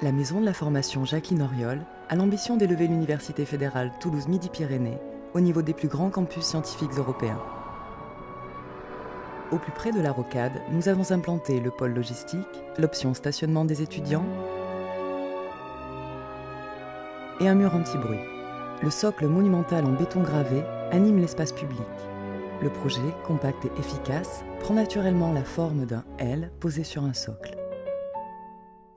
La maison de la formation Jacqueline Auriol a l'ambition d'élever l'Université fédérale Toulouse-Midi-Pyrénées au niveau des plus grands campus scientifiques européens. Au plus près de la rocade, nous avons implanté le pôle logistique, l'option stationnement des étudiants et un mur anti-bruit. Le socle monumental en béton gravé anime l'espace public. Le projet, compact et efficace, prend naturellement la forme d'un L posé sur un socle.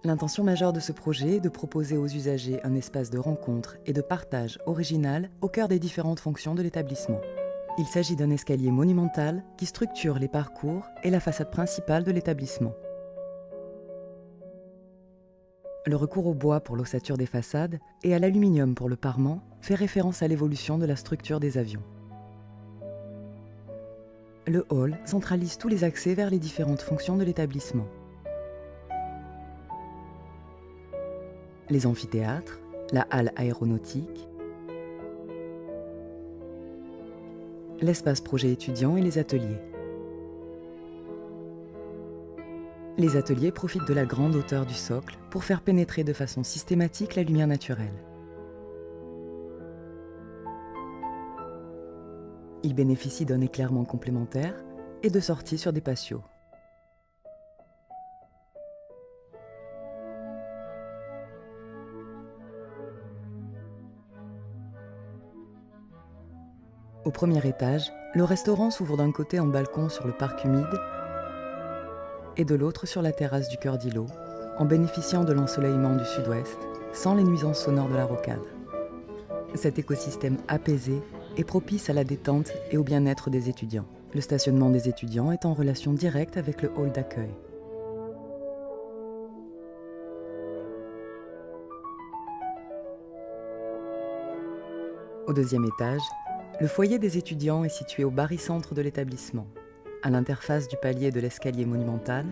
L'intention majeure de ce projet est de proposer aux usagers un espace de rencontre et de partage original au cœur des différentes fonctions de l'établissement. Il s'agit d'un escalier monumental qui structure les parcours et la façade principale de l'établissement. Le recours au bois pour l'ossature des façades et à l'aluminium pour le parement fait référence à l'évolution de la structure des avions. Le hall centralise tous les accès vers les différentes fonctions de l'établissement. Les amphithéâtres, la halle aéronautique, l'espace projet étudiant et les ateliers. Les ateliers profitent de la grande hauteur du socle pour faire pénétrer de façon systématique la lumière naturelle. Ils bénéficient d'un éclairement complémentaire et de sorties sur des patios. Au premier étage, le restaurant s'ouvre d'un côté en balcon sur le parc humide et de l'autre sur la terrasse du cœur d'îlot, en bénéficiant de l'ensoleillement du sud-ouest, sans les nuisances sonores de la rocade. Cet écosystème apaisé est propice à la détente et au bien-être des étudiants. Le stationnement des étudiants est en relation directe avec le hall d'accueil. Au deuxième étage, le foyer des étudiants est situé au barycentre de l'établissement. À l'interface du palier de l'escalier monumental,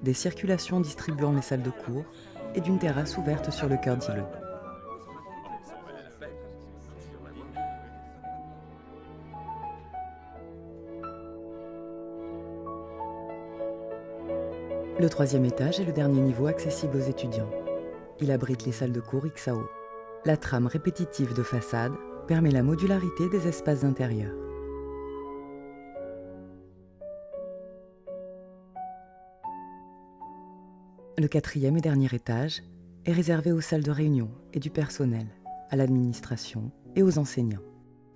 des circulations distribuant les salles de cours et d'une terrasse ouverte sur le cœur d'îlot. Le troisième étage est le dernier niveau accessible aux étudiants. Il abrite les salles de cours XAO. La trame répétitive de façade permet la modularité des espaces intérieurs. Le quatrième et dernier étage est réservé aux salles de réunion et du personnel, à l'administration et aux enseignants.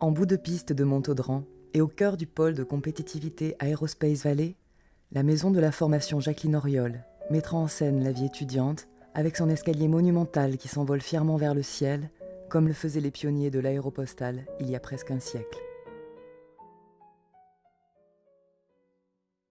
En bout de piste de Montaudran et au cœur du pôle de compétitivité Aerospace Valley, la maison de la formation Jacqueline Auriol mettra en scène la vie étudiante avec son escalier monumental qui s'envole fièrement vers le ciel, comme le faisaient les pionniers de l'aéropostale il y a presque un siècle.